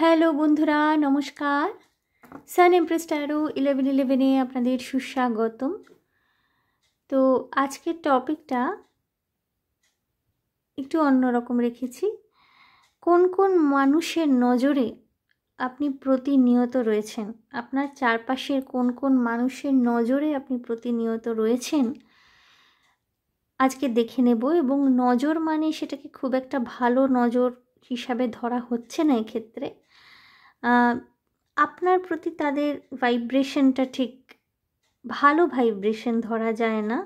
Hello বন্ধুরা, নমস্কার। সান empress taro 1111-এ আপনাদের সুস্বাগতম। তো আজকের টপিকটা একটু অন্যরকম রেখেছি। কোন কোন মানুষের নজরে আপনি প্রতিনিয়ত রয়েছেন, আপনার চারপাশের কোন কোন মানুষের নজরে আপনি প্রতিনিয়ত রয়েছেন আজকে দেখে নেব। এবং নজর মানে সেটাকে খুব একটা ভালো নজর হিসাবে ধরা হচ্ছে না এক্ষেত্রে। আপনার প্রতি তাদের ভাইব্রেশনটা ঠিক ভালো ভাইব্রেশন ধরা যায় না,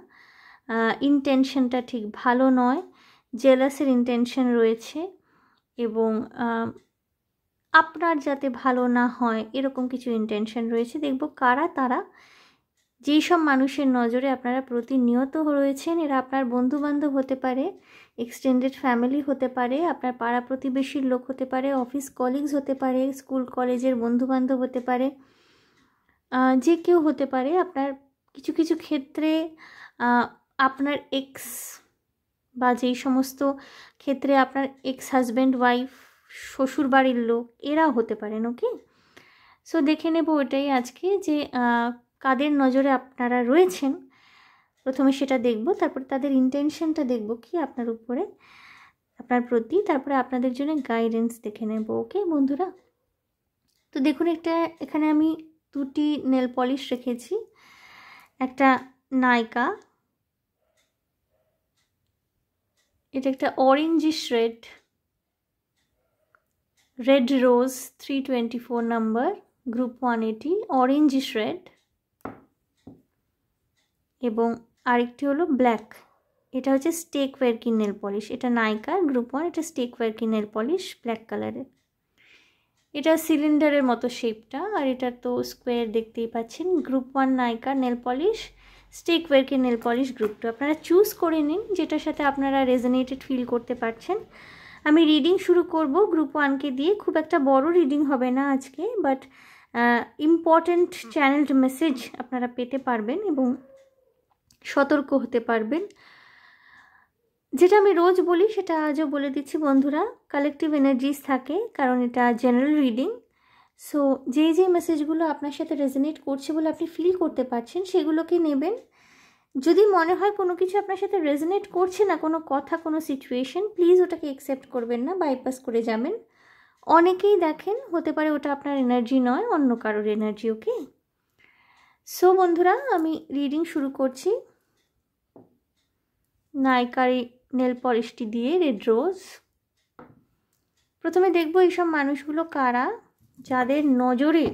ইন্টেনশনটা ঠিক ভালো নয়, জেলাসের ইন্টেনশন রয়েছে এবং আপনার যাতে ভালো না হয় এরকম কিছু ইন্টেনশন রয়েছে। দেখব কারা তারা। যেই সব মানুষের নজরে আপনারা প্রতিনিয়ত রয়েছেন, এরা আপনার বন্ধুবান্ধব হতে পারে, এক্সটেন্ডেড ফ্যামিলি হতে পারে, আপনার পাড়া প্রতিবেশীর লোক হতে পারে, অফিস কলিগস হতে পারে, স্কুল কলেজের বন্ধুবান্ধব হতে পারে, যে কেউ হতে পারে। আপনার কিছু কিছু ক্ষেত্রে আপনার এক্স বা যেই সমস্ত ক্ষেত্রে আপনার এক্স হাজব্যান্ড ওয়াইফ, শ্বশুর বাড়ির লোক, এরাও হতে পারেন। ওকে, সো দেখে নেব ওটাই আজকে যে কাদের নজরে আপনারা রয়েছেন। প্রথমে সেটা দেখব, তারপর তাদের ইন্টেনশনটা দেখব কি আপনার উপরে, আপনার প্রতি, তারপরে আপনাদের জন্য গাইডেন্স দেখে নেব। ওকে বন্ধুরা, তো দেখুন এখানে আমি দুটি নেল পলিশ রেখেছি। একটা নাইকা, এটা একটা orangish red rose 324 number, group 180, orangish red. এবং আরেকটি হলো ব্ল্যাক, এটা হচ্ছে স্টেক ওয়ার্কি নেল পলিশ। এটা নাইকার গ্রুপ 1, এটা stake quirky nail polish black কালারের। এটা সিলিন্ডারের মতো শেপটা, আর এটা তো স্কোয়ার দেখতেই পাচ্ছেন। গ্রুপ 1 নাইকার nail polish, stay quirky nail polish group 2। আপনারা চুজ করে নিন যেটার সাথে আপনারা রেজোনেটেড ফিল করতে পারছেন। আমি রিডিং শুরু করব গ্রুপ 1কে দিয়ে। খুব একটা বড় রিডিং হবে না আজকে, বাট ইম্পর্ট্যান্ট চ্যানেলড মেসেজ আপনারা পেতে পারবেন এবং সতর্ক হতে পারবেন। যেটা আমি রোজ বলি সেটা আজও বলে দিচ্ছি বন্ধুরা, কালেকটিভ এনার্জিস থাকে কারণ এটা জেনারেল রিডিং। সো যেই মেসেজগুলো আপনার সাথে রেজোনেট করছে বলে আপনি ফিল করতে পারছেন সেগুলোকে নেবেন। যদি মনে হয় কোনো কিছু আপনার সাথে রেজোনেট করছে না, কোনো কথা, কোনো সিচুয়েশন, প্লিজ ওটাকে অ্যাকসেপ্ট করবেন না, বাইপাস করে যাবেন। অনেকেই দেখেন হতে পারে ওটা আপনার এনার্জি নয়, অন্য কারোর এনার্জি। ওকে, সো বন্ধুরা আমি রিডিং শুরু করছি নাইকার নেল পলিশটি দিয়ে, রেড রোজ। প্রথমে দেখব এইসব মানুষগুলো কারা, যাদের নজরে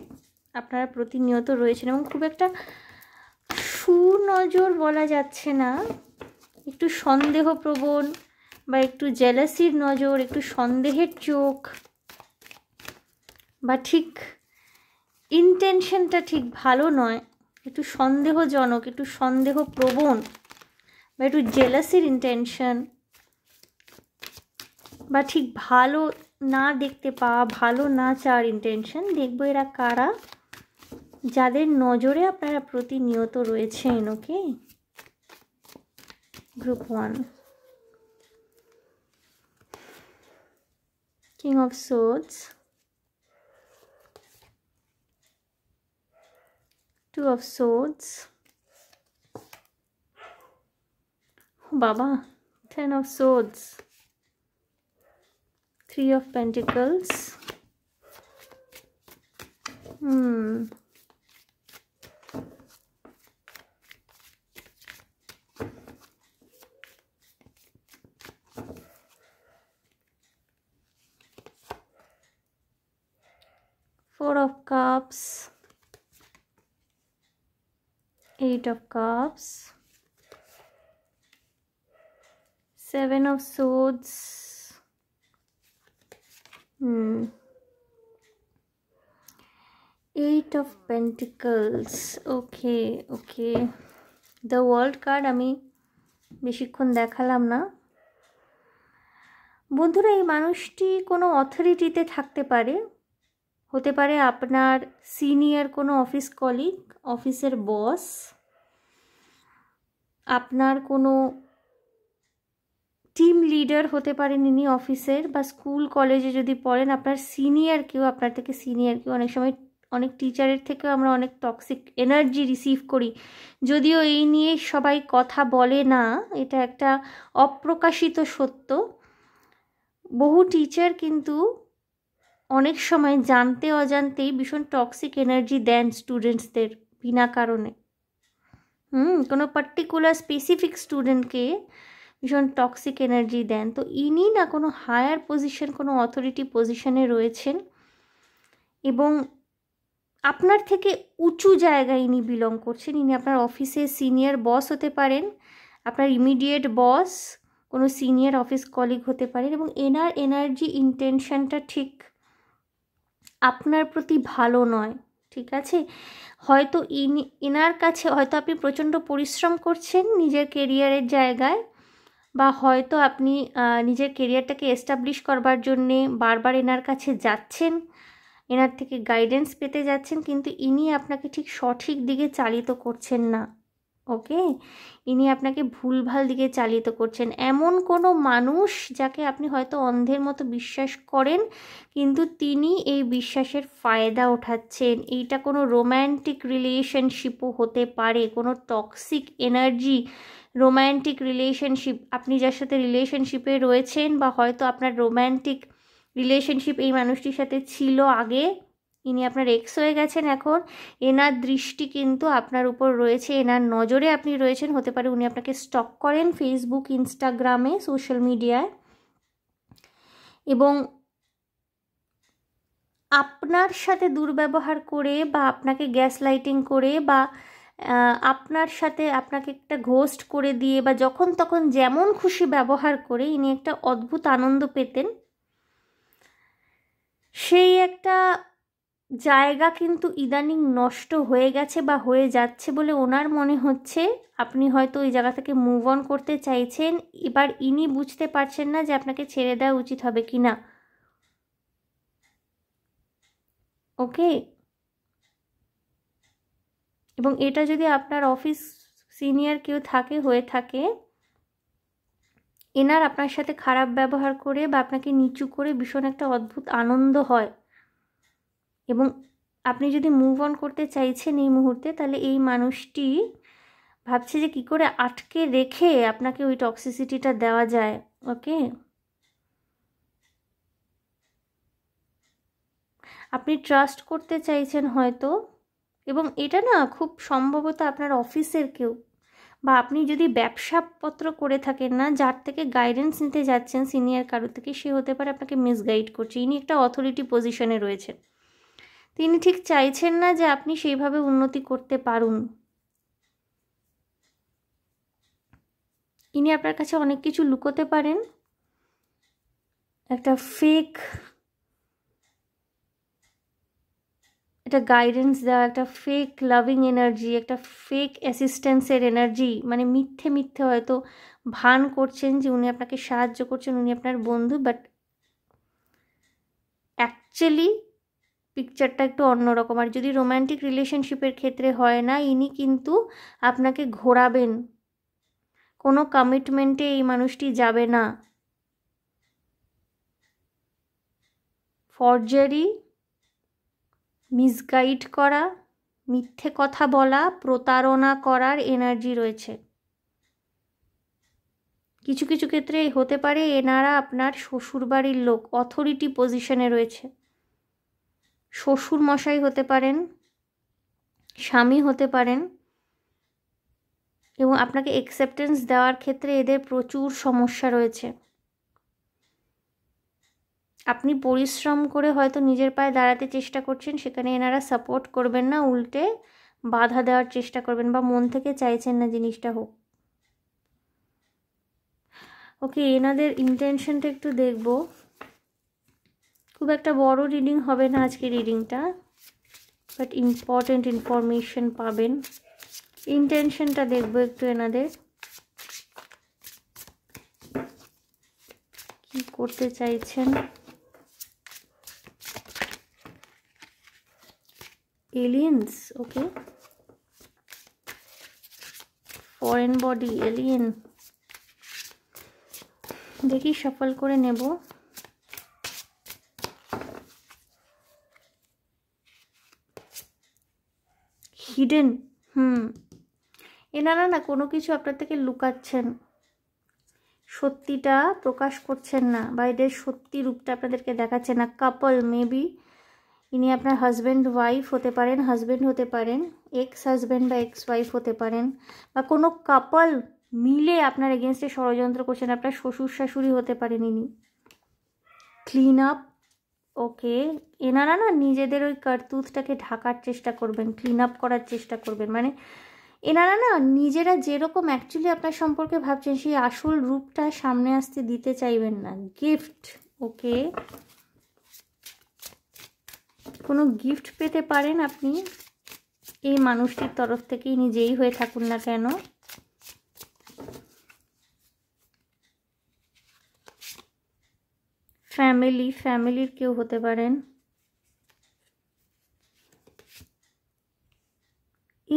আপনারা প্রতিনিয়ত রয়েছেন এবং খুব একটা সুনজর বলা যাচ্ছে না, একটু সন্দেহপ্রবণ বা একটু জেলাসির নজর, একটু সন্দেহের চোখ, বা ঠিক ইন্টেনশনটা ঠিক ভালো নয়, একটু সন্দেহজনক, একটু সন্দেহপ্রবণ বা একটু জেলাসির ইন্টেনশন, বা ঠিক ভালো না দেখতে পাওয়া, ভালো না চাওয়ার ইন্টেনশন। দেখবো এরা কারা, যাদের নজরে আপনারা প্রতিনিয়ত রয়েছেন। Okay, group 1, king of swords, 2 of swords, বাবা, 10 of swords, 3 of pentacles, 4 of cups, 8 of cups, 7 of swords, 8 of pentacles. Okay, the world card আমি বেশিক্ষণ দেখালাম না। বন্ধুরা, এই মানুষটি কোনো অথরিটিতে থাকতে পারে, হতে পারে আপনার সিনিয়র কোনো অফিস কলিগ, অফিসের বস, আপনার কোনো টিম লিডার হতে পারেন ইনি অফিসের, বা স্কুল কলেজে যদি পড়েন আপনার সিনিয়র কেউ, আপনার থেকে সিনিয়র কেউ। অনেক সময় অনেক টিচারের থেকেও আমরা অনেক টক্সিক এনার্জি রিসিভ করি, যদিও এই নিয়ে সবাই কথা বলে না, এটা একটা অপ্রকাশিত সত্য। বহু টিচার কিন্তু অনেক সময় জানতে অজান্তেই ভীষণ টক্সিক এনার্জি দেন স্টুডেন্টসদের বিনা কারণে। কোনো পার্টিকুলার স্পেসিফিক স্টুডেন্টকে ভীষণ টক্সিক এনার্জি দেন। তো ইনি না কোনো হায়ার পজিশন, কোনো অথরিটি পজিশনে রয়েছেন এবং আপনার থেকে উঁচু জায়গায় ইনি বিলং করছেন। ইনি আপনার অফিসে সিনিয়র বস হতে পারেন, আপনার ইমিডিয়েট বস, কোনো সিনিয়র অফিস কলিগ হতে পারেন, এবং এনার এনার্জি ইন্টেনশনটা ঠিক আপনার প্রতি ভালো নয়, ঠিক আছে? হয়তো এনার কাছে হয়তো আপনি প্রচণ্ড পরিশ্রম করছেন নিজের কেরিয়ারের জায়গায়, বা হয়তো আপনি নিজের কেরিয়ারটাকে এস্টাবলিশ করবার জন্যে বারবার এনার কাছে যাচ্ছেন, এনার থেকে গাইডেন্স পেতে যাচ্ছেন, কিন্তু ইনি আপনাকে ঠিক সঠিক দিকে চালিত করছেন না। ওকে, ইনি আপনাকে ভুলভাল দিকে চালিত করছেন। এমন কোনো মানুষ যাকে আপনি হয়তো অন্ধের মতো বিশ্বাস করেন, কিন্তু তিনি এই বিশ্বাসের ফায়দা ওঠাচ্ছেন। এইটা কোনো রোম্যান্টিক রিলেশনশিপও হতে পারে, কোনো টক্সিক এনার্জি রোম্যান্টিক রিলেশনশিপ, আপনি যার সাথে রিলেশনশিপে রয়েছেন, বা হয়তো আপনার রোম্যান্টিক রিলেশনশিপ এই মানুষটির সাথে ছিল আগে, ইনি আপনার এক্স হয়ে গেছেন এখন, এনার দৃষ্টি কিন্তু আপনার উপর রয়েছে, এনার নজরে আপনি রয়েছেন। হতে পারে উনি আপনাকে স্টক করেন ফেসবুক, ইনস্টাগ্রামে, সোশ্যাল মিডিয়ায়, এবং আপনার সাথে দুর্ব্যবহার করে বা আপনাকে গ্যাস লাইটিং করে বা আপনার সাথে আপনাকে একটা ঘোস্ট করে দিয়ে বা যখন তখন যেমন খুশি ব্যবহার করে ইনি একটা অদ্ভুত আনন্দ পেতেন। সেই একটা জায়গা কিন্তু ইদানিং নষ্ট হয়ে গেছে বা হয়ে যাচ্ছে বলে ওনার মনে হচ্ছে। আপনি হয়তো ওই জায়গা থেকে মুভ অন করতে চাইছেন, এবার ইনি বুঝতে পারছেন না যে আপনাকে ছেড়ে দেওয়া উচিত হবে কি না। ওকে, এবং এটা যদি আপনার অফিস সিনিয়র কেউ হয়ে থাকে, এনার আপনার সাথে খারাপ ব্যবহার করে বা আপনাকে নিচু করে ভীষণ একটা অদ্ভুত আনন্দ হয়, এবং আপনি যদি মুভ অন করতে চাইছেন এই মুহূর্তে, তাহলে এই মানুষটি ভাবছে যে কী করে আটকে রেখে আপনাকে ওই টক্সিসিটিটা দেওয়া যায়। ওকে, আপনি ট্রাস্ট করতে চাইছেন হয়তো, এবং এটা না খুব সম্ভবত আপনার অফিসের কেউ, বা আপনি যদি ব্যবসাপত্র করে থাকেন না, যার থেকে গাইডেন্স নিতে যাচ্ছেন সিনিয়র কারো থেকে, সে হতে পারে আপনাকে মিসগাইড করছে। ইনি একটা অথরিটি পজিশনে রয়েছেন, তিনি ঠিক চাইছেন না যে আপনি সেইভাবে উন্নতি করতে পারুন। ইনি আপনার কাছে অনেক কিছু লুকোতে পারেন, একটা ফেক, একটা গাইডেন্স দেওয়া, একটা ফেক লাভিং এনার্জি, একটা ফেক অ্যাসিস্ট্যান্সের এনার্জি, মানে মিথ্যে মিথ্যে হয়তো ভান করছেন যে উনি আপনাকে সাহায্য করছেন, উনি আপনার বন্ধু, বাট অ্যাকচুয়ালি পিকচারটা একটু অন্যরকম। আর যদি রোম্যান্টিক রিলেশনশিপের ক্ষেত্রে হয় না, ইনি কিন্তু আপনাকে ঘোরাবেন, কোনো কমিটমেন্টে এই মানুষটি যাবে না। ফরজারি, মিসগাইড করা, মিথ্যে কথা বলা, প্রতারণা করার এনার্জি রয়েছে। কিছু কিছু ক্ষেত্রে হতে পারে এনারা আপনার শ্বশুরবাড়ির লোক, অথরিটি পজিশনে রয়েছে, শ্বশুর মশাই হতে পারেন, স্বামী হতে পারেন, এবং আপনাকে অ্যাকসেপ্টেন্স দেওয়ার ক্ষেত্রে এদের প্রচুর সমস্যা রয়েছে। আপনি পরিশ্রম করে হয়তো নিজের পায়ে দাঁড়াতে চেষ্টা করছেন, সেখানে এনারা সাপোর্ট করবেন না, উল্টে বাধা দেওয়ার চেষ্টা করবেন, বা মন থেকে চাইছেন না জিনিসটা হোক। ওকে, এনাদের ইন্টেনশনটা একটু দেখব। খুব একটা বড় রিডিং হবে না আজকে রিডিংটা, বাট ইম্পর্টেন্ট ইনফরমেশন পাবেন। ইন্টেনশনটা দেখব একটু এনাদের, কি করতে চাইছেন। এলিয়েন্স, ওকে, ফরেন বডি, এলিয়েন, দেখি শাফল করে নেব। হিডেন, এনারা না কোনো কিছু আপনার থেকে লুকাচ্ছেন, সত্যিটা প্রকাশ করছেন না, বা এদের সত্যি রূপটা আপনাদেরকে দেখাচ্ছে না। কাপল মেবি ইনি আপনার হাজব্যান্ড ওয়াইফ হতে পারেন, হাজব্যান্ড হতে পারেন, এক্স হাজব্যান্ড বা এক্স ওয়াইফ হতে পারেন, বা কোনো কাপল মিলে আপনার এগেনস্টে ষড়যন্ত্র করছেন। আপনার শ্বশুর শাশুড়ি হতে পারেন ইনি। ক্লিন আপ, ওকে, এনারা না নিজেদের ওই কার্তুতটাকে ঢাকার চেষ্টা করবেন, ক্লিন আপ করার চেষ্টা করবেন। মানে এনারা না নিজেরা যেরকম অ্যাকচুয়ালি আপনার সম্পর্কে ভাবছেন সেই আসল রূপটা সামনে আসতে দিতে চাইবেন না। গিফট, ওকে, কোনো গিফট পেতে পারেন আপনি এই মানুষটির তরফ থেকে, ইনি যেই হয়ে থাকুন না কেন। ফ্যামিলির কেউ হতে পারেন।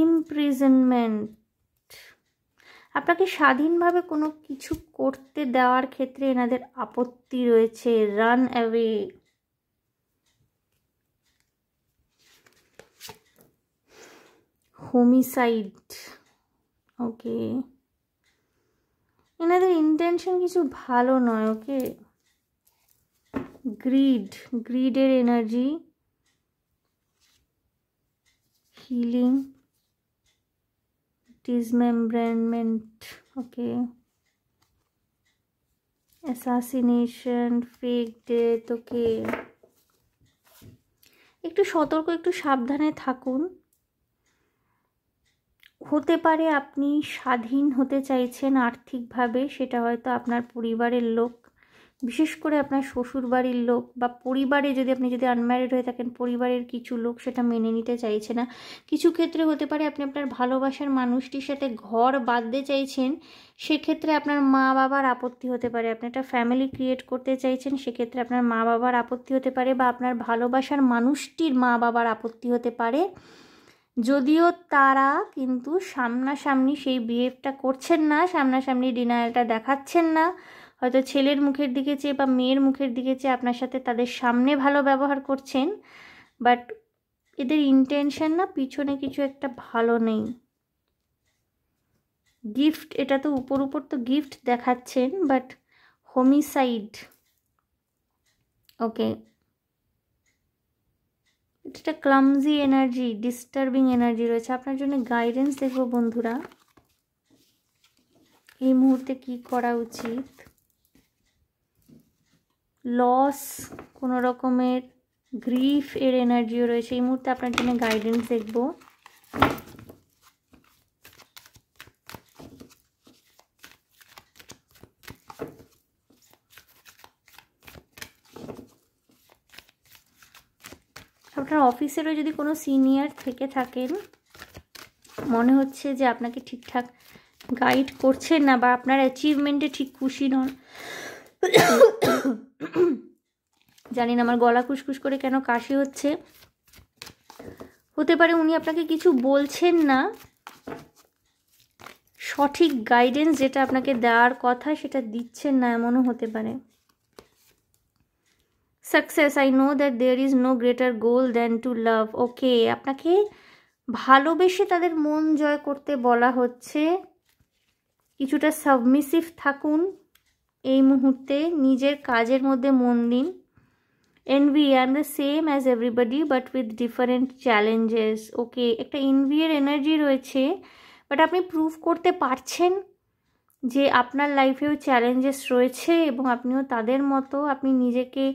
ইমপ্রিজনমেন্ট, আপনাকে স্বাধীনভাবে কোনো কিছু করতে দেওয়ার ক্ষেত্রে এনাদের আপত্তি রয়েছে। রান অ্যাওয়ে, হোমিসাইড, ওকে, এনাদের ইন্টেনশন কিছু ভালো নয়। ওকে, গ্রিডের এনার্জি, হিলিং, ডিসমেম্ব্রেনমেন্ট, ওকে, অ্যাসাসিনেশন, ফেক ডেথ, ওকে। একটু সতর্ক, একটু সাবধানে থাকুন। হতে পারে আপনি স্বাধীন হতে চাইছেন আর্থিকভাবে, সেটা হয়তো আপনার পরিবারের লোক, বিশেষ করে আপনার শ্বশুর বাড়ির লোক, বা পরিবারে আপনি যদি আনম্যারিড হয়ে থাকেন পরিবারের কিছু লোক সেটা মেনে নিতে চাইছে না। কিছু ক্ষেত্রে হতে পারে আপনি আপনার ভালোবাসার মানুষটির সাথে ঘর বাঁধতে চাইছেন, সেক্ষেত্রে আপনার মা বাবার আপত্তি হতে পারে। আপনি একটা ফ্যামিলি ক্রিয়েট করতে চাইছেন, সেক্ষেত্রে আপনার মা বাবার আপত্তি হতে পারে, বা আপনার ভালোবাসার মানুষটির মা বাবার আপত্তি হতে পারে। যদিও তারা কিন্তু সামনাসামনি সেই বিহেভটা করছেন না, সামনাসামনি ডিনায়ালটা দেখাচ্ছেন না, হয়তো ছেলের মুখের দিকে চেয়ে বা মেয়ের মুখের দিকে চেয়ে আপনার সাথে তাদের সামনে ভালো ব্যবহার করছেন, বাট এদের ইন্টেনশন না পিছনে কিছু একটা ভালো নেই। গিফট, এটা তো উপর তো গিফট দেখাচ্ছেন, বাট হোমিসাইড, ওকে, এটা ক্লামজি এনার্জি, ডিস্টার্বিং এনার্জি রয়েছে। আপনার জন্য গাইডেন্স দেখবো বন্ধুরা, এই মুহূর্তে কি করা উচিত। লস, কোনো রকমের গ্রিফ এর এনার্জিও রয়েছে। এই মুহূর্তে আপনার জন্য গাইডেন্স দেখবো। আপনার অফিসেরও যদি কোনো সিনিয়র থেকে থাকেন, মনে হচ্ছে যে আপনাকে ঠিকঠাক গাইড করছেন না, বা আপনার অ্যাচিভমেন্টে ঠিক খুশি নন। জানি না আমার গলা খুসখুস করে কেন কাশি হচ্ছে। হতে পারে উনি আপনাকে কিছু বলছেন না, সঠিক গাইডেন্স যেটা আপনাকে দেওয়ার কথা সেটা দিচ্ছেন না, এমনও হতে পারে। Success, I know that there is no greater goal than to love, okay, আপনাকে ভালোবেসে তাদের মন জয় করতে বলা হচ্ছে। কিছুটা সাবমিসিভ থাকুন এই মুহূর্তে, নিজের কাজের মধ্যে মন দিন। Envy, I am the same as everybody but with different challenges, okay, একটা এনভির এনার্জি রয়েছে, বাট আপনি প্রুভ করতে পারছেন যে আপনার লাইফেও চ্যালেঞ্জেস রয়েছে এবং আপনিও তাদের মতো, আপনি নিজেকে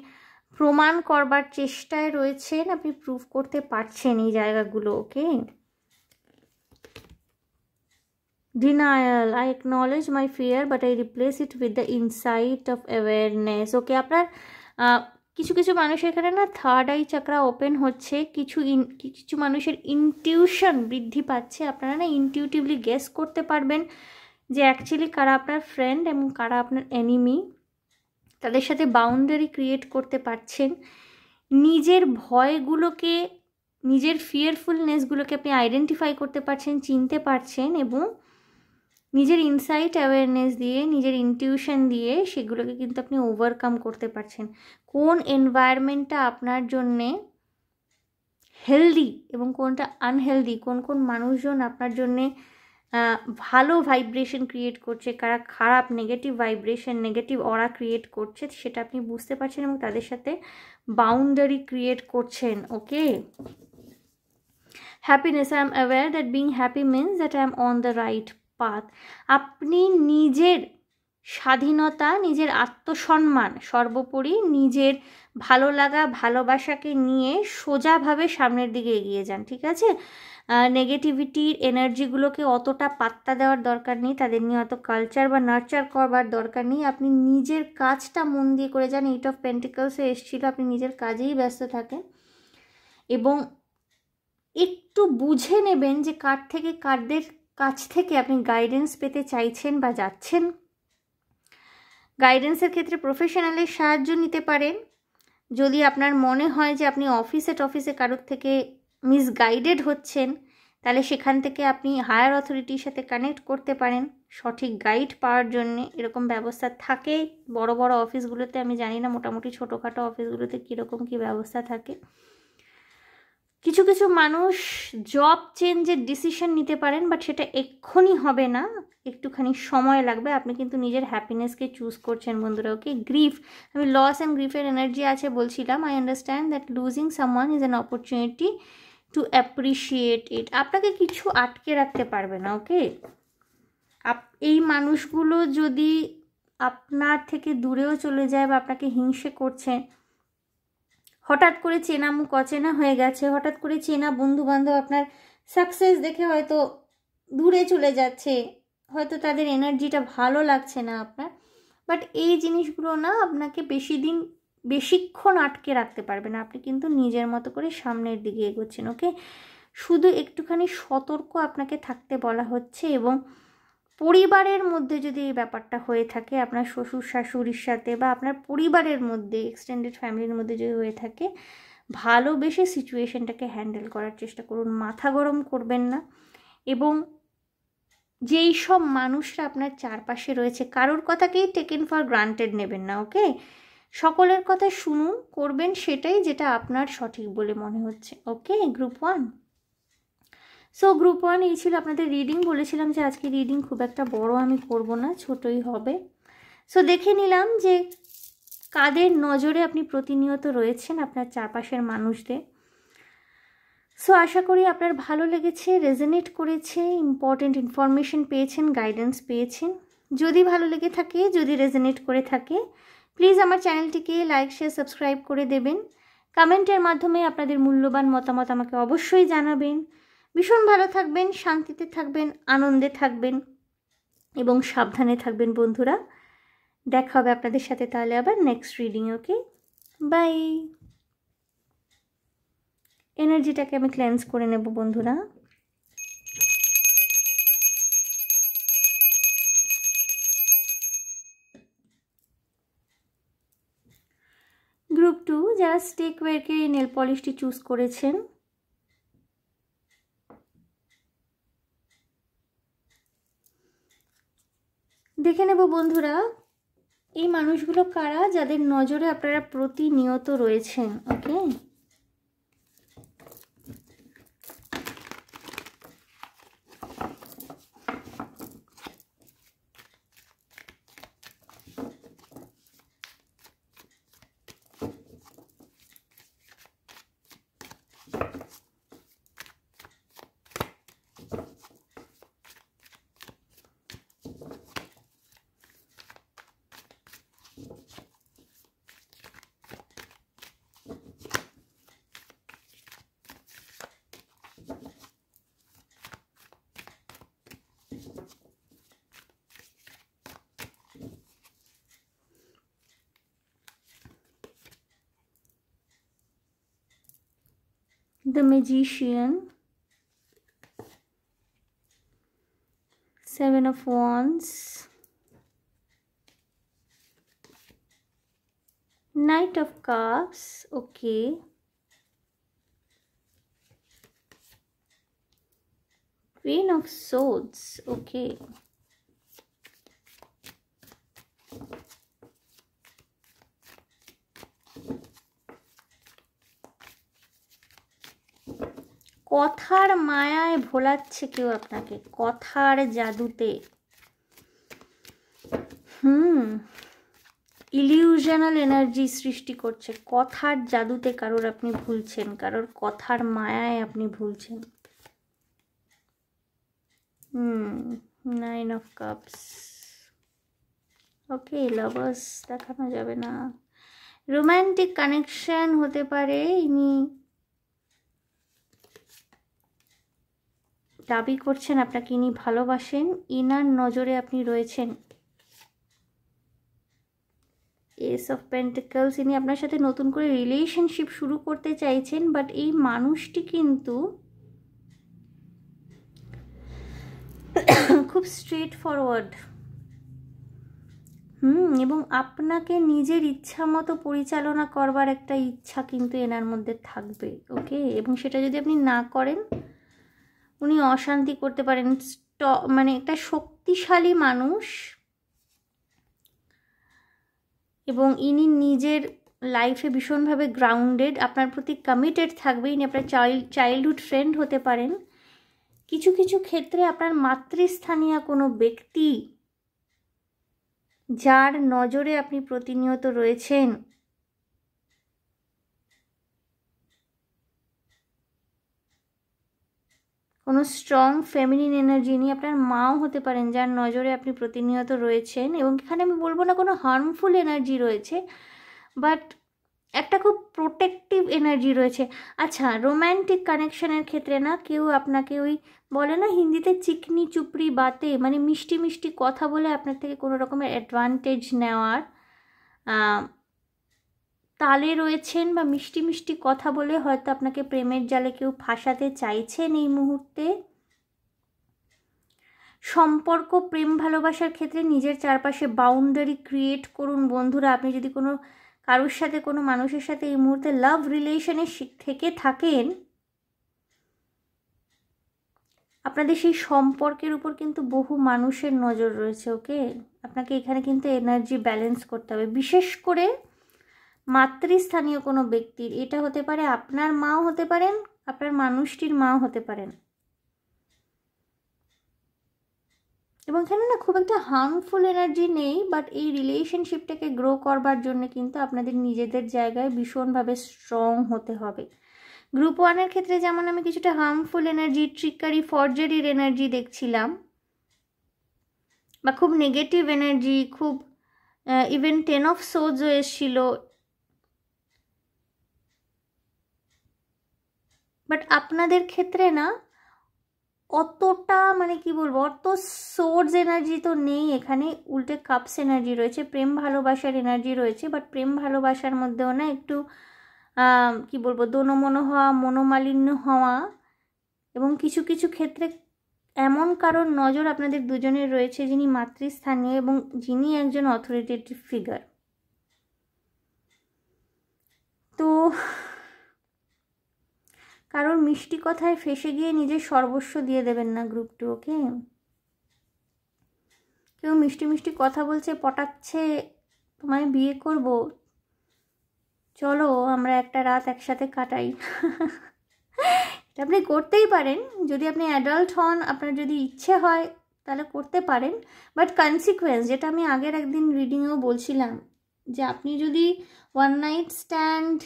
প্রমাণ করবার চেষ্টায় রয়েছেন, আপনি প্রুভ করতে পারছেন এই জায়গাগুলো। Okay, denial, I acknowledge my fear but I replace it with the insight of awareness, okay, আপনার কিছু কিছু মানুষের এখানে না থার্ড আই চাকরা ওপেন হচ্ছে, কিছু মানুষের ইনটিউশন বৃদ্ধি পাচ্ছে। আপনারা না ইনটিউটিভলি গেস করতে পারবেন যে অ্যাকচুয়ালি কারা আপনার ফ্রেন্ড এবং কারা আপনার এনিমি। তাদের সাথে বাউন্ডারি ক্রিয়েট করতে পারছেন, নিজের ভয়গুলোকে, নিজের ফিয়ারফুলনেসগুলোকে আপনি আইডেন্টিফাই করতে পারছেন, চিনতে পারছেন, এবং নিজের ইনসাইট অ্যাওয়ারনেস দিয়ে, নিজের ইনটিউশন দিয়ে সেগুলোকে কিন্তু আপনি ওভারকাম করতে পারছেন। কোন এনভায়রনমেন্টটা আপনার জন্যে হেলদি এবং কোনটা আনহেলদি, কোন কোন মানুষজন আপনার জন্যে ভালো ভাইব্রেশন ক্রিয়েট করছে, কারা খারাপ নেগেটিভ ভাইব্রেশন, নেগেটিভ অরা ক্রিয়েট করছে, সেটা আপনি বুঝতে পারছেন এবং তাদের সাথে বাউন্ডারি ক্রিয়েট করছেন। Okay, happiness, I am aware that being happy means that I am on the right path. আপনি নিজের স্বাধীনতা, নিজের আত্মসম্মান, সর্বোপরি নিজের ভালো লাগা ভালোবাসাকে নিয়ে সোজাভাবে সামনের দিকে এগিয়ে যান, ঠিক আছে? নেগেটিভিটির এনার্জিগুলোকে অতটা পাত্তা দেওয়ার দরকার নেই, তাদের নিয়ে অত কালচার বা নার্চার করবার দরকার নেই। আপনি নিজের কাজটা মন দিয়ে করে যান। 8 অফ পেন্টিকলসে এসেছিল, আপনি নিজের কাজেই ব্যস্ত থাকেন এবং একটু বুঝে নেবেন যে কাদের কাছ থেকে আপনি গাইডেন্স পেতে চাইছেন বা যাচ্ছেন। গাইডেন্সের ক্ষেত্রে প্রফেশনালের সাহায্য নিতে পারেন। যদি আপনার মনে হয় যে আপনি অফিসে কারোর থেকে মিসগাইডেড হচ্ছেন, তাহলে সেখান থেকে আপনি হায়ার অথরিটির সাথে কানেক্ট করতে পারেন সঠিক গাইড পাওয়ার জন্যে। এরকম ব্যবস্থা থাকে বড় বড় অফিসগুলোতে, আমি জানি না মোটামুটি ছোটোখাটো অফিসগুলোতে কীরকম কী ব্যবস্থা থাকে। কিছু কিছু মানুষ জব চেঞ্জের ডিসিশন নিতে পারেন, বাট সেটা এক্ষুনি হবে না, একটুখানি সময় লাগবে। আপনি কিন্তু নিজের হ্যাপিনেসকে চুজ করছেন বন্ধুরা। ওকে, গ্রিফ, আমি লস অ্যান্ড গ্রিফের এনার্জি আছে বলছিলাম। I understand that losing someone is an opportunity to appreciate it. আপনাকে কিছু আটকে রাখতে পারবে না। ওকে, এই মানুষগুলো যদি আপনার থেকে দূরেও চলে যায় বা আপনাকে হিংসে করছে, হঠাৎ করে চেনা মুখ অচেনা হয়ে গেছে, হঠাৎ করে চেনা বন্ধুবান্ধব আপনার সাকসেস দেখে হয়তো দূরে চলে যাচ্ছে, হয়তো তাদের এনার্জিটা ভালো লাগছে না আপনার, বাট এই জিনিসগুলো না আপনাকে বেশিক্ষণ আটকে রাখতে পারবে না। আপনি কিন্তু নিজের মতো করে সামনের দিকে এগোচ্ছেন। ওকে, শুধু একটুখানি সতর্ক আপনাকে থাকতে বলা হচ্ছে। এবং পরিবারের মধ্যে যদি এই ব্যাপারটা হয়ে থাকে, আপনার শ্বশুর শাশুড়ির সাথে বা আপনার পরিবারের মধ্যে, এক্সটেন্ডেড ফ্যামিলির মধ্যে যদি হয়ে থাকে, ভালোবেসে সিচুয়েশনটাকে হ্যান্ডেল করার চেষ্টা করুন, মাথা গরম করবেন না। এবং যেই সব মানুষরা আপনার চারপাশে রয়েছে, কারোর কথাকেই টেকেন ফর গ্রান্টেড নেবেন না। ওকে, সকলের কথা শুনুন, করবেন সেটাই যেটা আপনার সঠিক বলে মনে হচ্ছে। ওকে, গ্রুপ 1। সো গ্রুপ 1 এই ছিল আপনাদের রিডিং। বলেছিলাম যে আজকে রিডিং খুব একটা বড় আমি করব না, ছোটই হবে। সো দেখে নিলাম যে কাদের নজরে আপনি প্রতিনিয়ত রয়েছেন, আপনার চারপাশের মানুষদের। সো আশা করি আপনার ভালো লেগেছে, রেজোনেট করেছে, ইম্পর্টেন্ট ইনফরমেশন পেয়েছেন, গাইডেন্স পেয়েছেন। যদি ভালো লেগে থাকে, যদি রেজোনেট করে থাকে, প্লিজ আমার চ্যানেলটিকে লাইক শেয়ার সাবস্ক্রাইব করে দেবেন। কমেন্টের মাধ্যমে আপনাদের মূল্যবান মতামত আমাকে অবশ্যই জানাবেন। ভীষণ ভালো থাকবেন, শান্তিতে থাকবেন, আনন্দে থাকবেন এবং সাবধানে থাকবেন বন্ধুরা। দেখা হবে আপনাদের সাথে তাহলে আবার নেক্সট রিডিং। Okay, bye. এনার্জিটাকে আমি ক্লেন্স করে নেব বন্ধুরা। গ্রুপ 2 যারা স্টেক ওয়্যারকে নেল পলিশটি চুজ করেছেন, দেখে নেব বন্ধুরা এই মানুষগুলো কারা, যাদের নজরে আপনারা প্রতিনিয়ত রয়েছেন। ওকে, the Magician, 7 of Wands, Knight of Cups. Okay, Queen of Swords. Okay, কথার মায়ায় ভোলাচ্ছে কেউ আপনাকে, কথার জাদুতে। ইলিউশনাল এনার্জি সৃষ্টি করছে, কথার জাদুতে কারোর আপনি ভুলছেন, কারোর কথার মায়ায় আপনি ভুলছেন। 9 of Cups। ওকে, লাভার্স দেখানো যাবে না। রোম্যান্টিক কানেকশন হতে পারে। ইনি দাবি করছেন আপনাকে ইনি ভালোবাসেন, ইনার নজরে আপনি রয়েছেন। এস অফ পেন্টিকলস, ইনি আপনার সাথে নতুন করে রিলেশনশিপ শুরু করতে চাইছেন, বাট এই মানুষটি কিন্তু খুব স্ট্রেট ফরওয়ার্ড। এবং আপনাকে নিজের ইচ্ছা মতো পরিচালনা করবার একটা ইচ্ছা কিন্তু এনার মধ্যে থাকবে। ওকে, এবং সেটা যদি আপনি না করেন উনি অশান্তি করতে পারেন। মানে একটা শক্তিশালী মানুষ, এবং ইনি নিজের লাইফে ভীষণভাবে গ্রাউন্ডেড, আপনার প্রতি কমিটেড থাকবে। ইনি আপনার চাইল্ডহুড ফ্রেন্ড হতে পারেন। কিছু কিছু ক্ষেত্রে আপনার মাতৃস্থানীয় কোনো ব্যক্তি যার নজরে আপনি প্রতিনিয়ত রয়েছেন, কোনো স্ট্রং ফেমিনিন এনার্জি, ইনি আপনার মাও হতে পারেন যার নজরে আপনি প্রতিনিয়ত রয়েছেন। এবং এখানে আমি বলবো না কোনো হার্মফুল এনার্জি রয়েছে, বাট একটা খুব প্রোটেক্টিভ এনার্জি রয়েছে। আচ্ছা, রোম্যান্টিক কানেকশনের ক্ষেত্রে না কেউ আপনাকে ওই বলে না হিন্দিতে চিকনি চুপড়ি বাতে, মানে মিষ্টি মিষ্টি কথা বলে আপনার থেকে কোনো রকমের অ্যাডভান্টেজ নেওয়ার তালে রয়েছেন, বা মিষ্টি মিষ্টি কথা বলে হয়তো আপনাকে প্রেমের জালে কেউ ফাঁসাতে চাইছেন এই মুহূর্তে। সম্পর্ক, প্রেম ভালোবাসার ক্ষেত্রে নিজের চারপাশে বাউন্ডারি ক্রিয়েট করুন বন্ধুরা। আপনি যদি কোনো কারোর সাথে, কোনো মানুষের সাথে এই মুহূর্তে লাভ রিলেশনে থেকে থাকেন, আপনাদের সেই সম্পর্কের উপর কিন্তু বহু মানুষের নজর রয়েছে। ওকে, আপনাকে এখানে কিন্তু এনার্জি ব্যালেন্স করতে হবে, বিশেষ করে মাতৃস্থানীয় কোনো ব্যক্তির। এটা হতে পারে আপনার মাও হতে পারেন, আপনার মানুষটির মাও হতে পারেন। এবং এখানে না খুব একটা হার্মফুল এনার্জি নেই, বাট এই রিলেশনশিপটাকে গ্রো করবার জন্য কিন্তু আপনাদের নিজেদের জায়গায় ভীষণভাবে স্ট্রং হতে হবে। গ্রুপ 1-এর ক্ষেত্রে যেমন আমি কিছুটা হার্মফুল এনার্জি, ট্রিকারি, ফরজারির এনার্জি দেখছিলাম, বা খুব নেগেটিভ এনার্জি, খুব ইভেন 10 of Swordsও এসেছিল, বাট আপনাদের ক্ষেত্রে না অতটা, মানে কি বলবো, অত সোর্স এনার্জি তো নেই এখানে। উল্টে কাপস এনার্জি রয়েছে, প্রেম ভালোবাসার এনার্জি রয়েছে, বাট প্রেম ভালোবাসার মধ্যেও না একটু কি বলবো, দোনমনো হওয়া, মনোমালিন্য হওয়া, এবং কিছু কিছু ক্ষেত্রে এমন কারোর নজর আপনাদের দুজনের রয়েছে যিনি মাতৃস্থানীয় এবং যিনি একজন অথরিটেটিভ ফিগার। তো কারোর মিষ্টি কথায় ফেসে গিয়ে নিজের সর্বস্ব দিয়ে দেবেন না গ্রুপ 2। ওকে, কেউ মিষ্টি মিষ্টি কথা বলছে, পটাচ্ছে, তোমায় বিয়ে করব, চলো আমরা একটা রাত একসাথে কাটাই। এটা আপনি করতেই পারেন, যদি আপনি অ্যাডাল্ট হন, আপনার যদি ইচ্ছে হয় তাহলে করতে পারেন, বাট কনসিকুয়েন্স, যেটা আমি আগের একদিন রিডিংয়েও বলছিলাম, যে আপনি যদি one night stand,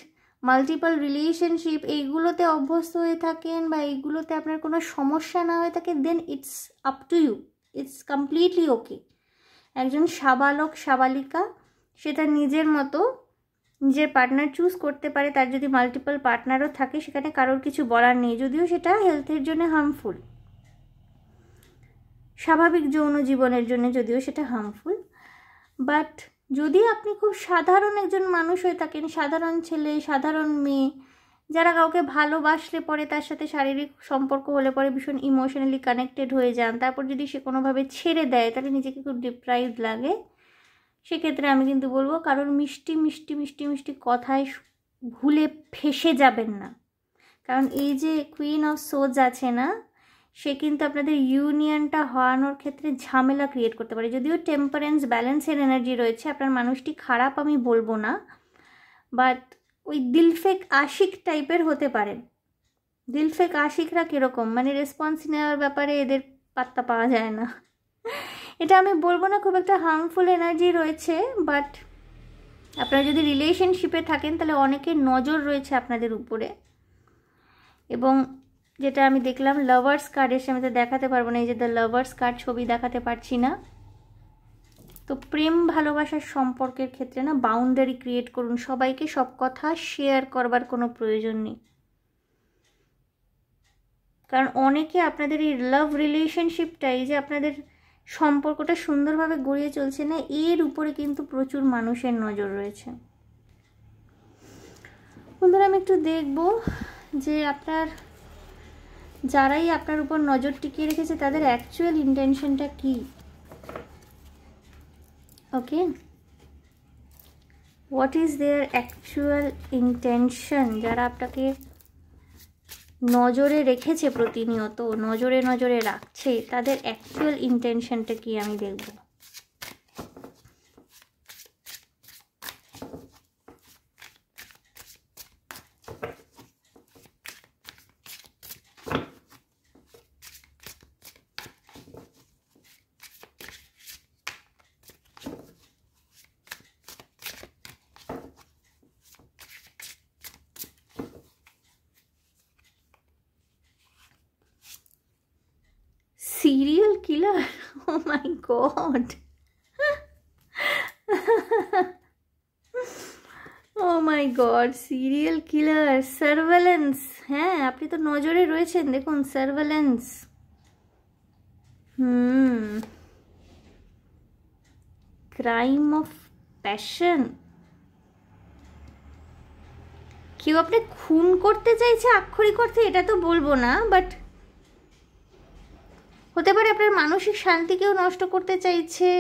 multiple relationship এইগুলোতে অভ্যস্ত হয়ে থাকেন, বা এইগুলোতে আপনার কোনো সমস্যা না হয়ে থাকে, then it's up to you, it's completely okay. একজন সাবালক সাবালিকা সে তার নিজের মতো নিজের পার্টনার চুজ করতে পারে। তার যদি মাল্টিপল পার্টনারও থাকে সেখানে কারোর কিছু বলার নেই, যদিও সেটা হেলথের জন্য হার্মফুল, স্বাভাবিক যৌন জীবনের জন্য যদিও সেটা হার্মফুল। বাট যদি আপনি খুব সাধারণ একজন মানুষ হয়ে থাকেন, সাধারণ ছেলে, সাধারণ মেয়ে, যারা কাউকে ভালোবাসলে পরে তার সাথে শারীরিক সম্পর্ক হলে পরে ভীষণ ইমোশনালি কানেক্টেড হয়ে যান, তারপর যদি সে কোনোভাবে ছেড়ে দেয় তাহলে নিজেকে খুব ডিপ্রাইভড লাগে, সেক্ষেত্রে আমি কিন্তু বলবো কারোর মিষ্টি মিষ্টি মিষ্টি মিষ্টি কথায় ভুলে ফেসে যাবেন না। কারণ এই যে কুইন অফ সোর্ডস আছে না, সে কিন্তু আপনাদের ইউনিয়নটা হওয়ানোর ক্ষেত্রে ঝামেলা ক্রিয়েট করতে পারে। যদিও টেম্পারেন্স ব্যালেন্সের এনার্জি রয়েছে, আপনার মানুষটি খারাপ আমি বলবো না, বাট ওই দিলফেক আশিক টাইপের হতে পারে। দিলফেক আশিকরা কীরকম, মানে রেসপন্স নেওয়ার ব্যাপারে এদের পাত্তা পাওয়া যায় না। এটা আমি বলবো না খুব একটা হার্মফুল এনার্জি রয়েছে, বাট আপনারা যদি রিলেশনশিপে থাকেন তাহলে অনেকের নজর রয়েছে আপনাদের উপরে। এবং যেটা আমি দেখলাম লাভার্স কার্ড এসে, আমি তো দেখাতে পারবো না, এই যে দ্য লাভার্স কার্ড ছবি দেখাতে পারছি না। তো প্রেম ভালোবাসার সম্পর্কের ক্ষেত্রে না বাউন্ডারি ক্রিয়েট করুন, সবাইকে সব কথা শেয়ার করবার কোনো প্রয়োজন নেই। কারণ অনেকে আপনাদের এই লাভ রিলেশনশিপটা, এই যে আপনাদের সম্পর্কটা সুন্দরভাবে গড়িয়ে চলছে না, এর উপরে কিন্তু প্রচুর মানুষের নজর রয়েছে। বন্ধুরা আমি একটু দেখব যে আপনার যারাই আপনার উপর নজর টিকিয়ে রেখেছে তাদের অ্যাকচুয়াল ইন্টেনশনটা কি। Okay, what is their actual intention? যারা আপনাকে নজরে রেখেছে, প্রতিনিয়ত নজরে নজরে রাখছে, তাদের অ্যাকচুয়াল ইন্টেনশনটা কি আমি দেখব। Serial killer? Oh my god. Oh my god, serial killer, surveillance। হ্যাঁ, আপনি তো নজরে রয়েছেন, দেখুন সার্ভেলেন্স। Crime of passion. কেউ আপনি খুন করতে চাইছে আক্ষরিক অর্থে এটা তো বলবো না, বাট হতে পারে আপনার মানসিক শান্তিকেও নষ্ট করতে চাইছে,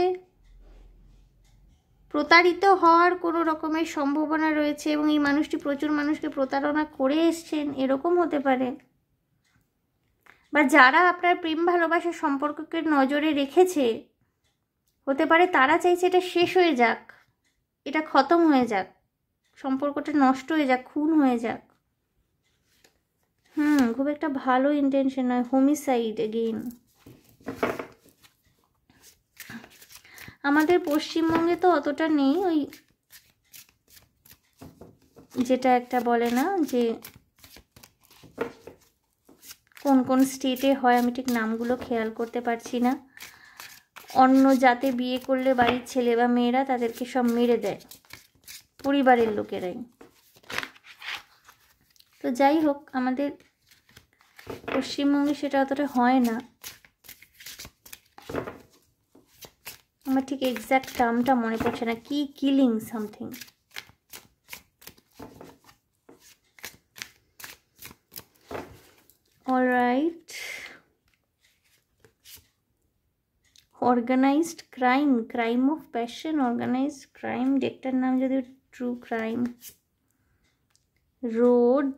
প্রতারিত হওয়ার কোনো রকমের সম্ভাবনা রয়েছে এবং এই মানুষটি প্রচুর মানুষকে প্রতারণা করে এসছেন, এরকম হতে পারে। বা যারা আপনার প্রেম ভালোবাসার সম্পর্ককে নজরে রেখেছে, হতে পারে তারা চাইছে এটা শেষ হয়ে যাক, এটা খতম হয়ে যাক, সম্পর্কটা নষ্ট হয়ে যাক, খুন হয়ে যাক। খুব একটা ভালো ইন্টেনশন নয়। Homicide again. আমাদের পশ্চিমবঙ্গে তো অতটা নেই, ওই যেটা একটা বলে না যে কোন কোন স্টেটে হয়, আমি ঠিক নামগুলো খেয়াল করতে পারছি না। অন্য জাতে বিয়ে করলে বাড়ির ছেলে বা মেয়েরা তাদেরকে সব মেরে দেয়, পরিবারের লোকেরাই। তো যাই হোক, আমাদের পশ্চিমবঙ্গে সেটা অতটা হয় না। আমার ঠিক এক্স্যাক্ট টার্মটা মনে পড়ছে না, কি killing something. Alright, organized crime, crime of passion, organized crime, ডেকটার নাম যদি ট্রু ক্রাইম, রোড,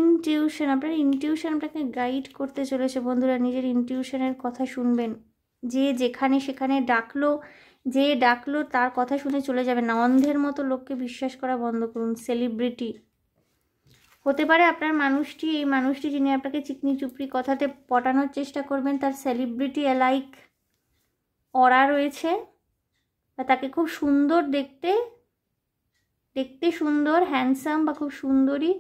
ইনটিউশন। আপনার ইনটিউশন আপনাকে গাইড করতে চলেছে বন্ধুরা, নিজের ইনটিউশনের কথা শুনবেন। যে যেখানে সেখানে ডাকলো, যে ডাকলো তার কথা শুনে চলে যাবেন না, অন্ধের মতো লোককে বিশ্বাস করা বন্ধ করুন। সেলিব্রিটি হতে পারে আপনার মানুষটি, এই মানুষটি যিনি আপনাকে চিকনি চুপড়ি কথাতে পটানোর চেষ্টা করবেন, তার সেলিব্রিটি অ্যালাইক অরা রয়েছে, বা তাকে খুব সুন্দর দেখতে সুন্দর, হ্যান্ডসাম বা খুব সুন্দরী,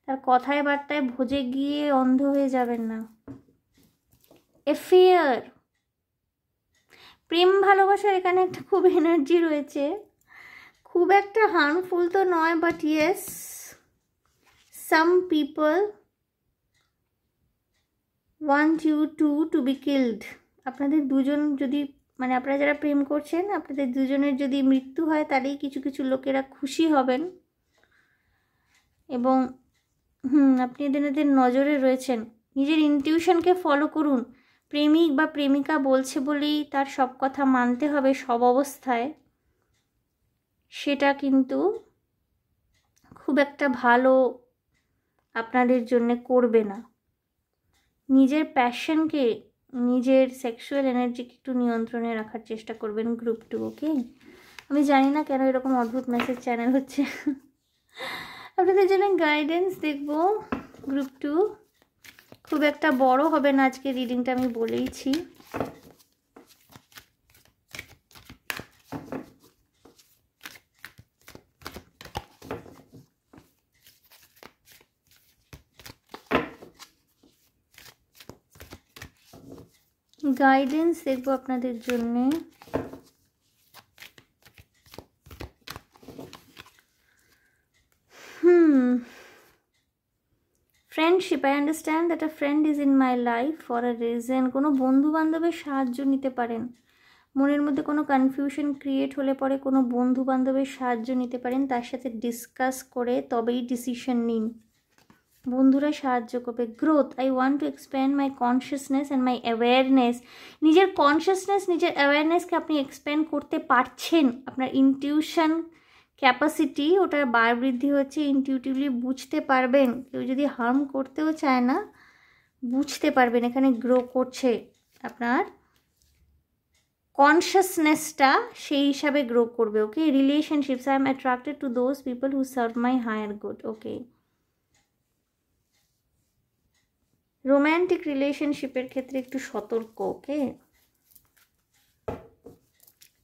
তার কথায় বার্তায় ভোজে গিয়ে অন্ধ হয়ে যাবেন না। অ্যাফেয়ার, প্রেম ভালোবাসার এখানে একটা খুব এনার্জি রয়েছে, খুব একটা হার্মফুল তো নয়, but yes some people want you to be killed. আপনাদের দুজন যদি, মানে আপনারা যারা প্রেম করছেন, আপনাদের দুজনের যদি মৃত্যু হয়, তাহলেই কিছু কিছু লোকেরা খুশি হবেন। এবং আপনি এদের নজরে রয়েছেন। নিজের ইনটিউশনকে ফলো করুন। প্রেমিক বা প্রেমিকা বলছে বলেই তার সব কথা মানতে হবে সব অবস্থায়, সেটা কিন্তু খুব একটা ভালো আপনাদের জন্য করবে না। নিজের প্যাশনকে, নিজের সেক্সুয়াল এনার্জিকে একটু নিয়ন্ত্রণে রাখার চেষ্টা করবেন গ্রুপ 2, ওকে? আমি জানি না কেন এরকম অদ্ভুত মেসেজ চ্যানেল হচ্ছে। আপনাদের জন্য গাইডেন্স দেখব গ্রুপ 2। খুব একটা বড় হবে না আজকে রিডিংটা, আমি বলেইছি। গাইডেন্স দেখব আপনাদের জন্যে। Friendship, I understand that a friend is in my life for a reason. কোনো বন্ধু বান্ধবের সাহায্য নিতে পারেন। মনের মধ্যে কোনো কনফিউশন ক্রিয়েট হলে পরে কোনো বন্ধু বান্ধবের সাহায্য নিতে পারেন, তার সাথে ডিসকাস করে তবেই ডিসিশন নিন। বন্ধুরা সাহায্য করবে। Growth, I want to expand my consciousness and my awareness. নিজের কনসিয়াসনেস, নিজের অ্যাওয়ারনেসকে আপনি এক্সপ্যান্ড করতে পারছেন। আপনার ইনটিউশন ক্যাপাসিটি, ওটার বার বৃদ্ধি হচ্ছে। ইনটিউটিভলি বুঝতে পারবেন, কেউ যদি হার্ম করতেও চায় না, বুঝতে পারবেন এখানে গ্রো করছে আপনার কনসিয়াসনেসটা, সেই হিসাবে গ্রো করবে, okay? Relationships, I am attracted to those people who serve my higher good, okay? Romantic রিলেশনশিপের ক্ষেত্রে একটু সতর্ক, okay?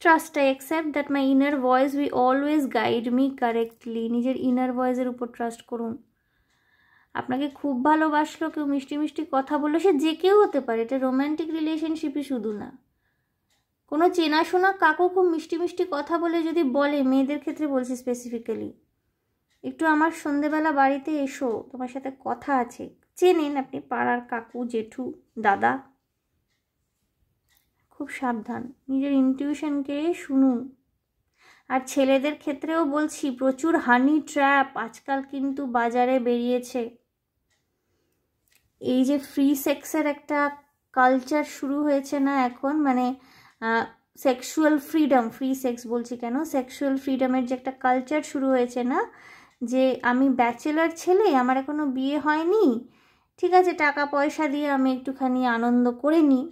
Trust, I accept that my inner voice will always guide me correctly. নিজের ইনার ভয়েসের উপর ট্রাস্ট করুন। আপনাকে খুব ভালোবাসলো, কেউ মিষ্টি মিষ্টি কথা বললো, সে যে কেউ হতে পারে, এটা রোম্যান্টিক রিলেশনশিপই শুধু না। কোনো চেনাশোনা কাকু খুব মিষ্টি মিষ্টি কথা বলে যদি বলে, মেয়েদের ক্ষেত্রে বলছি স্পেসিফিক্যালি, একটু আমার সন্ধেবেলা বাড়িতে এসো, তোমার সাথে কথা আছে, চেনেন আপনি, পাড়ার কাকু, জেঠু, দাদা, খুব সাবধান, নিজের ইনটিউশনকে শুনুন। আর ছেলেদের ক্ষেত্রেও বলছি, প্রচুর হানি ট্র্যাপ আজকাল কিন্তু বাজারে বেরিয়েছে। এই যে ফ্রি সেক্সের একটা কালচার শুরু হয়েছে না এখন, মানে সেক্সুয়াল ফ্রিডম, ফ্রি সেক্স বলছি কেন, সেক্সুয়াল ফ্রিডমের যে একটা কালচার শুরু হয়েছে না, যে আমি ব্যাচেলার ছেলে, আমার এখনো বিয়ে হয়নি, ঠিক আছে টাকা পয়সা দিয়ে আমি একটুখানি আনন্দ করে নিই।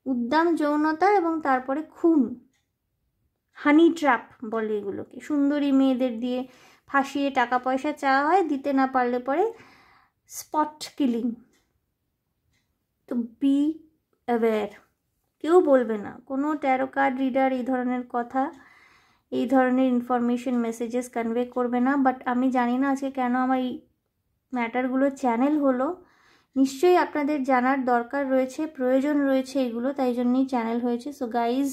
উদ্দাম যৌনতা এবং তারপরে খুন, হানি ট্র্যাপ বলে এগুলোকে। সুন্দরী মেয়েদের দিয়ে ফাঁসিয়ে টাকা পয়সা চাওয়া হয়, দিতে না পারলে পরে স্পট কিলিং। তো বি অ্যাওয়্যার। কেউ বলবে না, কোনো ট্যারো কার্ড রিডার এই ধরনের কথা, এই ধরনের ইনফরমেশন মেসেজেস কনভে করবে না। বাট আমি জানি না আজকে কেন আমার এই ম্যাটারগুলো চ্যানেল হলো, নিশ্চয়ই আপনাদের জানার দরকার রয়েছে, প্রয়োজন রয়েছে এগুলো, তাই জন্যই চ্যানেল হয়েছে। So guys,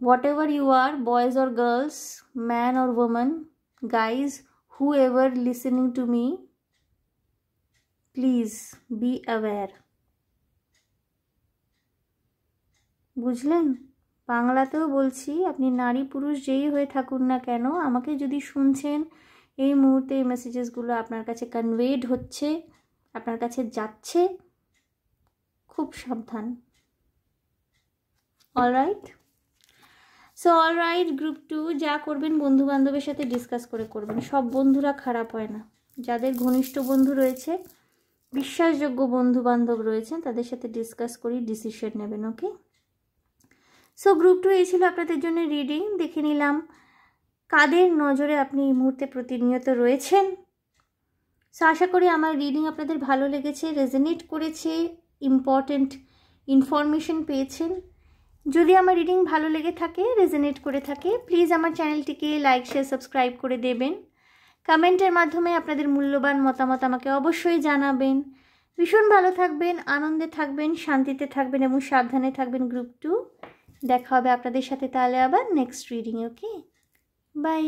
whatever you are, boys or girls, man or woman, guys, whoever listening to me, please be aware. বুঝলেন? বাংলাতেও বলছি, আপনি নারী পুরুষ যেই হয়ে থাকুন না কেন, আমাকে যদি শুনছেন এই মুহূর্তে, এই মেসেজেসগুলো আপনার কাছে কনভেড হচ্ছে, আপনার কাছে যাচ্ছে, খুব সাবধান। অলরাইট? সো অলরাইট, গ্রুপ 2 যা করবেন বন্ধু বান্ধবের সাথে ডিসকাস করে করবেন। সব বন্ধুরা খারাপ হয় না। যাদের ঘনিষ্ঠ বন্ধু রয়েছে, বিশ্বাসযোগ্য বন্ধু বান্ধব রয়েছেন, তাদের সাথে ডিসকাস করি ডিসিশন নেবেন, ওকে? সো গ্রুপ 2 এই ছিল আপনাদের জন্য রিডিং। দেখে নিলাম কাদের নজরে আপনি এই মুহূর্তে প্রতিনিয়ত রয়েছেন। সো আশা করি আমার রিডিং আপনাদের ভালো লেগেছে, রেজোনেট করেছে, ইম্পর্টেন্ট ইনফরমেশন পেয়েছেন। যদি আমার রিডিং ভালো লেগে থাকে, রেজোনেট করে থাকে, প্লিজ আমার চ্যানেলটিকে লাইক, শেয়ার, সাবস্ক্রাইব করে দেবেন। কমেন্টের মাধ্যমে আপনাদের মূল্যবান মতামত আমাকে অবশ্যই জানাবেন। ভীষণ ভালো থাকবেন, আনন্দে থাকবেন, শান্তিতে থাকবেন এবং সাবধানে থাকবেন গ্রুপ 2। দেখা হবে আপনাদের সাথে তাহলে আবার নেক্সট রিডিং, ওকে? বাই।